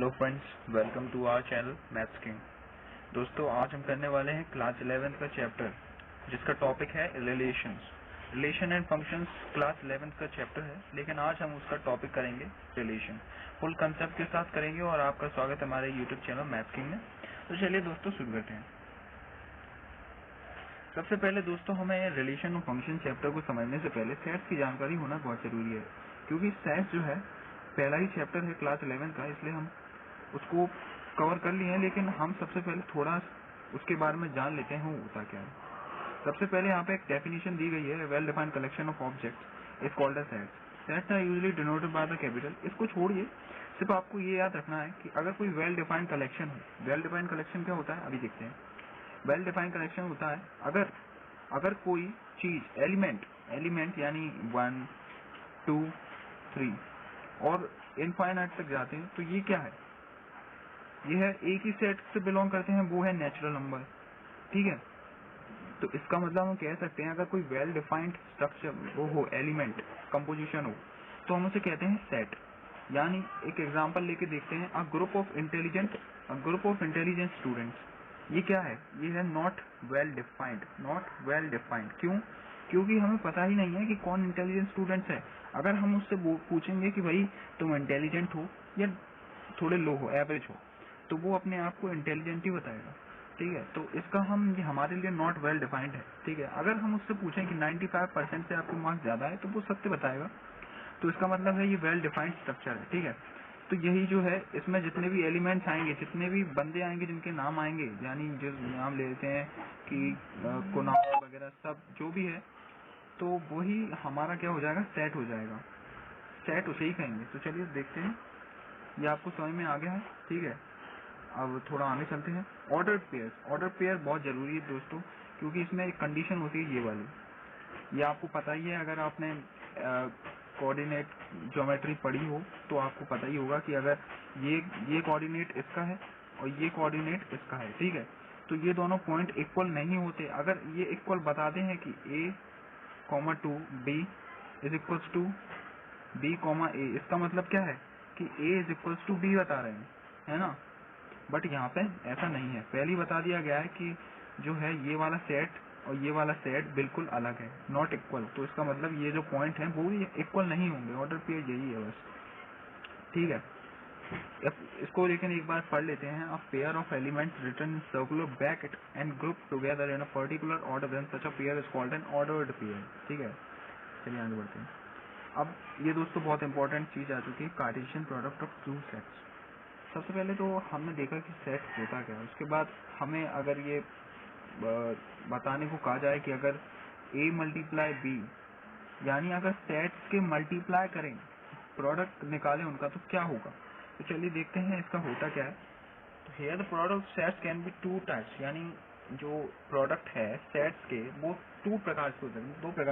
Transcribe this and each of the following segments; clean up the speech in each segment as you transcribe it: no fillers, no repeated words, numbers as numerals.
Hello friends, welcome to our channel maths king. दोस्तों, आज हम करने वाले हैं क्लास 11th का चैप्टर, जिसका टॉपिक है relations. Relation and functions class 11th का चैप्टर है, लेकिन आज हम उसका टॉपिक करेंगे रिलेशन। फुल कंसेप्ट के साथ करेंगे और आपका स्वागत है हमारे यूट्यूब चैनल मैथ्स किंग में। तो चलिए दोस्तों शुरू करते हैं। सबसे पहले दोस्तों, हमें रिलेशन और फंक्शन चैप्टर को समझने से पहले सेट्स की जानकारी होना बहुत जरूरी है, क्योंकि सेट्स जो है पहला ही चैप्टर है क्लास 11 का, इसलिए हम उसको कवर कर लिए हैं। लेकिन हम सबसे पहले थोड़ा उसके बारे में जान लेते हैं होता क्या है। सबसे पहले यहाँ पे एक डेफिनेशन दी गई है, well defined collection of objects is called a set. Sets are usually denoted by the capital. इसको छोड़िए, सिर्फ आपको ये याद रखना है कि अगर कोई वेल डिफाइंड कलेक्शन है, वेल डिफाइंड कलेक्शन क्या होता है अभी देखते हैं। वेल डिफाइंड कलेक्शन होता है अगर कोई चीज एलिमेंट यानी 1, 2, 3 और इनफाइनाइट तक जाते हैं, तो ये क्या है? ये है एक ही सेट से बिलोंग करते हैं, वो है नेचुरल नंबर। ठीक है, तो इसका मतलब हम कह सकते हैं अगर कोई वेल डिफाइंड स्ट्रक्चर वो हो, एलिमेंट कंपोजिशन हो, तो हम उसे कहते हैं सेट। यानी एक एग्जांपल लेके देखते हैं, a group of intelligent students. ये क्या है? ये है नॉट वेल डिफाइंड। क्यों? क्योंकि हमें पता ही नहीं है कि कौन इंटेलिजेंट स्टूडेंट्स है। अगर हम उससे पूछेंगे कि भाई तुम इंटेलिजेंट हो या थोड़े लो हो, एवरेज हो, तो वो अपने आप को इंटेलिजेंट ही बताएगा। ठीक है, तो इसका ये हमारे लिए नॉट वेल डिफाइंड है। ठीक है, अगर हम उससे पूछें कि 95% से आपके मार्क्स ज्यादा है, तो वो सत्य बताएगा। तो इसका मतलब है ये वेल डिफाइंड स्ट्रक्चर है। ठीक है, तो यही जो है, इसमें जितने भी एलिमेंट्स आएंगे, जितने भी बंदे आएंगे जिनके नाम आएंगे, यानी जो नाम ले लेते हैं कि कुनाल वगैरह सब जो भी है, तो वही हमारा क्या हो जाएगा? सेट हो जाएगा। सेट उसे ही कहेंगे। तो चलिए देखते हैं, ये आपको समझ में आ गया है। ठीक है, अब थोड़ा आगे चलते हैं। ऑर्डर पेयर बहुत जरूरी है दोस्तों, क्योंकि इसमें एक कंडीशन होती है ये वाली। ये आपको पता ही है, अगर आपने कोऑर्डिनेट ज्योमेट्री पढ़ी हो तो आपको पता ही होगा कि अगर ये कोऑर्डिनेट इसका है और ये कोऑर्डिनेट इसका है, ठीक है, तो ये दोनों पॉइंट इक्वल नहीं होते। अगर ये इक्वल बताते हैं कि a, 2 b is equals to b, a, इसका मतलब क्या है कि a is equals to b बता रहे हैं, है ना। बट यहाँ पे ऐसा नहीं है, पहले ही बता दिया गया है कि जो है ये वाला सेट और ये वाला सेट बिल्कुल अलग है, नॉट इक्वल। तो इसका मतलब ये जो पॉइंट है वो भी इक्वल नहीं होंगे। ऑर्डर पेयर यही है बस। ठीक है, इसको लेकिन एक बार पढ़ लेते हैं। A pair of elements written in circular bracket and group together in a particular order, then such a pair is called an ordered pair. ठीक है, चलिए आगे बढ़ते हैं। अब ये दोस्तों बहुत इंपॉर्टेंट चीज आ चुकी है, Cartesian product of two sets. सबसे पहले तो हमने देखा कि सेट होता क्या है। उसके बाद हमें अगर ये बताने को कहा जाए कि अगर a मल्टीप्लाई b, यानी अगर सेट्स के मल्टीप्लाई करें, प्रोडक्ट निकालें उनका, तो क्या होगा? तो चलिए देखते हैं इसका होता क्या है। तो here the product sets can be two types, यानी जो प्रोडक्ट है सेट्स के वो दो प्रकार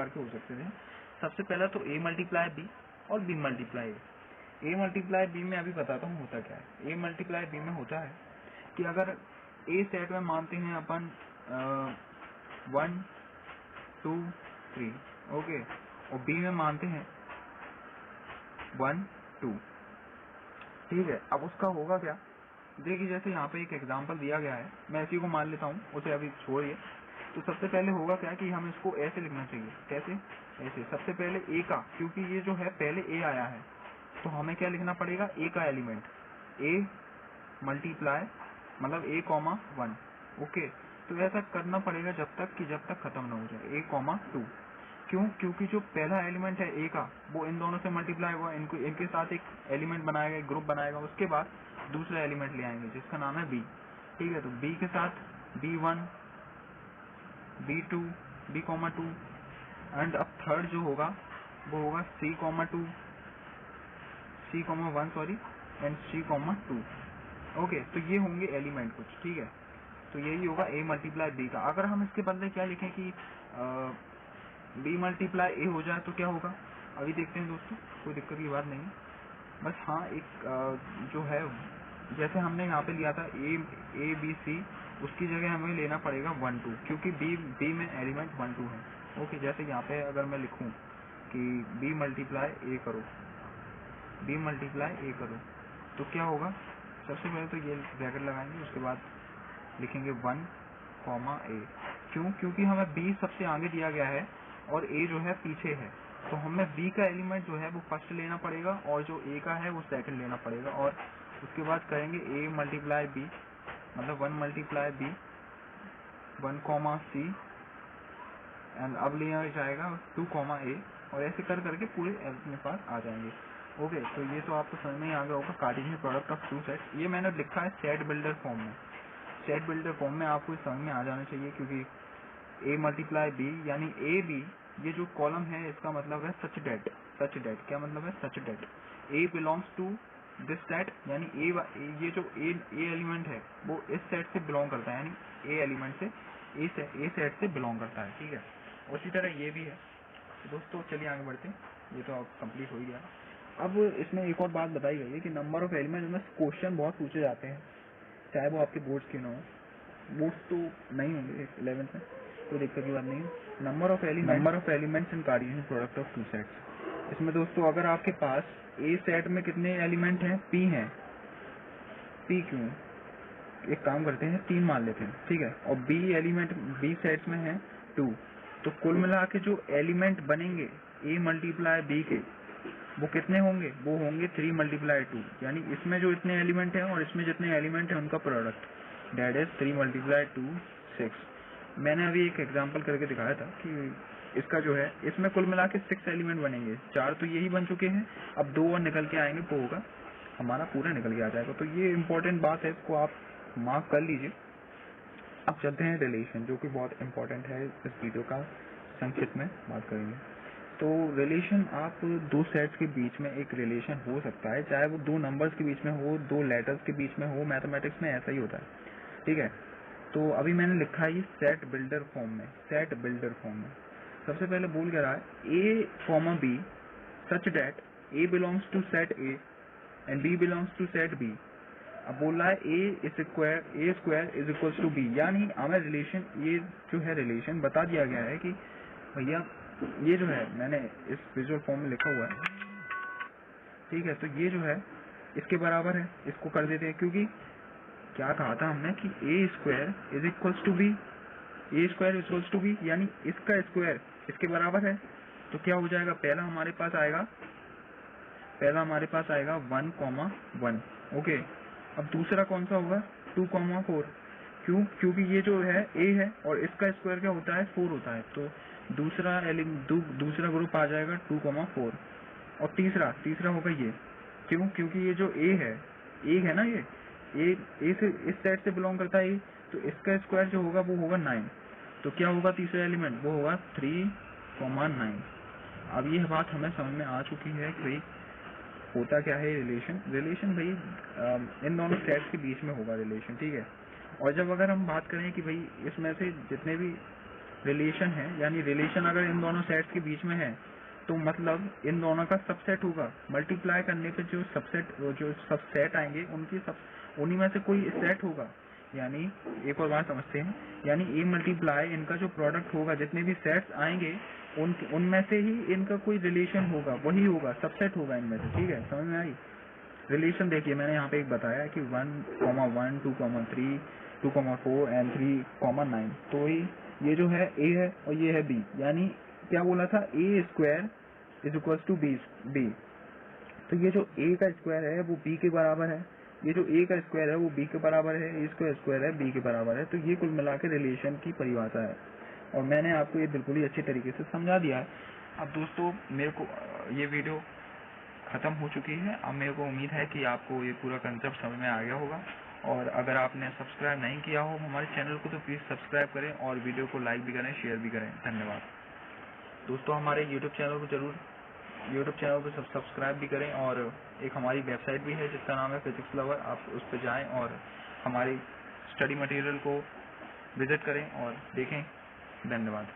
के हो सकते हैं। सबसे पहला तो a मल्टीप्लाई b और b multiply a। Multiply b में अभी बताता हूँ होता क्या है। a मल्टीप्लाई b में होता है कि अगर a सेट में मानते हैं अपन 1, 2, 3, ओके, और b में मानते हैं 1, 2। ठीक है, अब उसका होगा क्या? देखिए, जैसे यहाँ पे एक एग्जांपल दिया गया है, मैं इसी को मान लेता हूँ, उसे अभी छोड़िए। तो सबसे पहले होगा क्या कि हम इसको ऐसे लिखना चाहिए। कैसे? ऐसे। सबसे पहले a का, क्योंकि ये जो है पहले a आया है, तो हमें क्या लिखना पड़ेगा? a का एलिमेंट a मल्टीप्लाई मतलब a, 1। ओके, तो ऐसा करना पड़ेगा जब तक खत्म ना हो जाए, a, 2। क्यों? क्योंकि जो पहला एलिमेंट है a का, वो इन दोनों से मल्टीप्लाई हुआ, इनके साथ एक एलिमेंट बनाएगा, एक ग्रुप बनाएगा, उसके बाद दूसरा एलिमेंट ले आएंगे जिसका नाम है b। ठीक है, तो b के साथ b1, b2, b, 2 एंड अब थर्ड जो होगा वो होगा c, 1 sorry, and c, 2। Okay, तो ये होंगे एलिमेंट कुछ। ठीक है, तो यही होगा a मल्टीप्लाई b का। अगर हम इसके बदले क्या लिखें कि b मल्टीप्लाई a हो जाए तो क्या होगा? अभी देखते हैं दोस्तों, कोई दिक्कत की बात नहीं है। बस हाँ, एक जो है, जैसे हमने यहाँ पे लिया था a b c, उसकी जगह हमें लेना पड़ेगा 1, 2, क्योंकि b में एलिमेंट 1, 2 है। ओके, जैसे यहाँ पे अगर मैं लिखूं कि b मल्टीप्लाई a करो, तो क्या होगा? सबसे पहले तो ये ब्रैकेट लगाएंगे, उसके बाद लिखेंगे 1, A। क्यों? क्योंकि हमें B सबसे आगे दिया गया है और A जो है पीछे है, तो हमें B का एलिमेंट जो है वो फर्स्ट लेना पड़ेगा और जो A का है वो सेकंड लेना पड़ेगा, और उसके बाद करेंगे A मल्टीप्लाई B, मतलब 1 मल्टीप्लाई B 1, C, एंड अब लिया जाएगा 2, A, और ऐसे कर करके पूरे अपने पास आ जाएंगे। ओके, तो ये तो आपको समझ में ही आ गया होगा Cartesian product of two sets. ये मैंने लिखा है सेट बिल्डर फॉर्म में। सेट बिल्डर फॉर्म में आपको समझ में आ जाना चाहिए, क्योंकि A मल्टीप्लाई B यानी A B, ये जो कॉलम है इसका मतलब है सच डेट। सच डेट क्या मतलब है? Such that. A belongs to this set, यानी ये जो A एलिमेंट है वो इस सेट से बिलोंग करता है, यानी A एलिमेंट से A सेट से बिलोंग करता है। ठीक है, उसी तरह ये भी है। तो दोस्तों चलिए आगे बढ़ते हैं, ये तो अब कंप्लीट हो ही गया। अब इसमें एक और बात बताई गई है कि नंबर ऑफ एलिमेंट में क्वेश्चन बहुत पूछे जाते हैं, चाहे वो आपके बोर्ड्स के ना हो। बोर्ड्स तो नहीं होंगे 11th में, कोई दिक्कत की बात नहीं है। Number of elements in Cartesian product of two sets. इसमें दोस्तों अगर आपके पास A सेट में कितने एलिमेंट हैं? P हैं। P क्यों? एक काम करते हैं, 3 मान लेते हैं, ठीक है, और B एलिमेंट B सेट्स में है 2, तो कुल मिला के जो एलिमेंट बनेंगे A मल्टीप्लाई B के, वो कितने होंगे? वो होंगे 3 मल्टीप्लाई 2, यानी इसमें जो इतने एलिमेंट हैं और इसमें जितने एलिमेंट हैं उनका प्रोडक्ट, दैट इज 3 मल्टीप्लाई 2 6। मैंने अभी एक एग्जांपल करके दिखाया था कि इसका जो है, इसमें कुल मिला के 6 एलिमेंट बनेंगे। 4 तो यही बन चुके हैं, अब 2 और निकल के आएंगे, वो होगा हमारा पूरा निकल के आ जाएगा। तो ये इम्पोर्टेंट बात है, इसको आप मार्क कर लीजिए। अब चलते हैं रिलेशन, जो कि बहुत इम्पोर्टेंट है, इस वीडियो का संक्षिप्त में बात करेंगे। तो रिलेशन, आप 2 सेट्स के बीच में एक रिलेशन हो सकता है, चाहे वो 2 नंबर्स के बीच में हो, 2 लेटर्स के बीच में हो, मैथमेटिक्स में ऐसा ही होता है। ठीक है, तो अभी मैंने लिखा है ये सेट बिल्डर फॉर्म में। सेट बिल्डर फॉर्म में सबसे पहले बोल क्या रहा है? A, B such that A belongs to set A and B belongs to set B। अब बोल रहा है A square is equals to B, यानी हमें रिलेशन, ये जो है रिलेशन बता दिया गया है कि भैया ये जो है, मैंने इस विजुअल फॉर्म में लिखा हुआ है, ठीक है, तो ये जो है इसके बराबर है। इसको कर देते हैं, क्योंकि क्या कहा था हमने कि A square is equals to B, A square equals to B, यानी इसका स्क्वायर इसके बराबर है। तो क्या हो जाएगा? पहला हमारे पास आएगा 1, 1। ओके, अब दूसरा कौन सा होगा? 2, 4। क्यों? क्योंकि ये जो है A है और इसका स्क्वायर क्या होता है? 4 होता है। तो दूसरा ग्रुप आ जाएगा 2, 4। और तीसरा होगा ये। क्यों? क्योंकि ये जो A है ना, ये A से इस सेट से बिलोंग करता है, तो इसका स्क्वायर जो होगा वो होगा 9। तो क्या होगा तीसरा एलिमेंट? वो होगा 3, 9। अब ये बात हमें समझ में आ चुकी है कि भाई होता क्या है रिलेशन भाई इन दोनों सेट्स के बीच में होगा रिलेशन। ठीक है, और जब अगर हम बात करें कि भाई इसमें से जितने भी रिलेशन है, यानी रिलेशन अगर इन दोनों सेट्स के बीच में है, तो मतलब इन दोनों का सबसेट होगा। मल्टीप्लाई करने पे जो सबसेट आएंगे उन्हीं में से कोई सेट होगा। यानी एक और बात समझते हैं, यानी A मल्टीप्लाई इनका जो प्रोडक्ट होगा, जितने भी सेट्स आएंगे उनमें से ही इनका कोई रिलेशन होगा, वही होगा, सबसेट होगा इनमें से। ठीक है, समझ में आई? रिलेशन देखिए, मैंने यहाँ पे एक बताया कि 1, 1, 2, 3, 2, 4 एंड 3, 9। तो ये जो है A है और ये है B, यानी क्या बोला था? A square is equal to B। तो ये जो A का स्क्वायर है वो B के बराबर है, ये जो A का स्क्वायर है वो B के बराबर है, इसका स्क्वायर है B के बराबर है। तो ये कुल मिला के रिलेशन की परिभाषा है, और मैंने आपको ये बिल्कुल ही अच्छे तरीके से समझा दिया है। अब दोस्तों मेरे को ये वीडियो खत्म हो चुकी है। अब मेरे को उम्मीद है कि आपको ये पूरा कंसेप्ट समझ में आ गया होगा, और अगर आपने सब्सक्राइब नहीं किया हो हमारे चैनल को तो प्लीज़ सब्सक्राइब करें और वीडियो को लाइक भी करें, शेयर भी करें। धन्यवाद दोस्तों। हमारे यूट्यूब चैनल को सब्सक्राइब भी करें, और एक हमारी वेबसाइट भी है जिसका नाम है फिजिक्स लवर। आप उस पर जाएं और हमारी स्टडी मटेरियल को विजिट करें और देखें। धन्यवाद।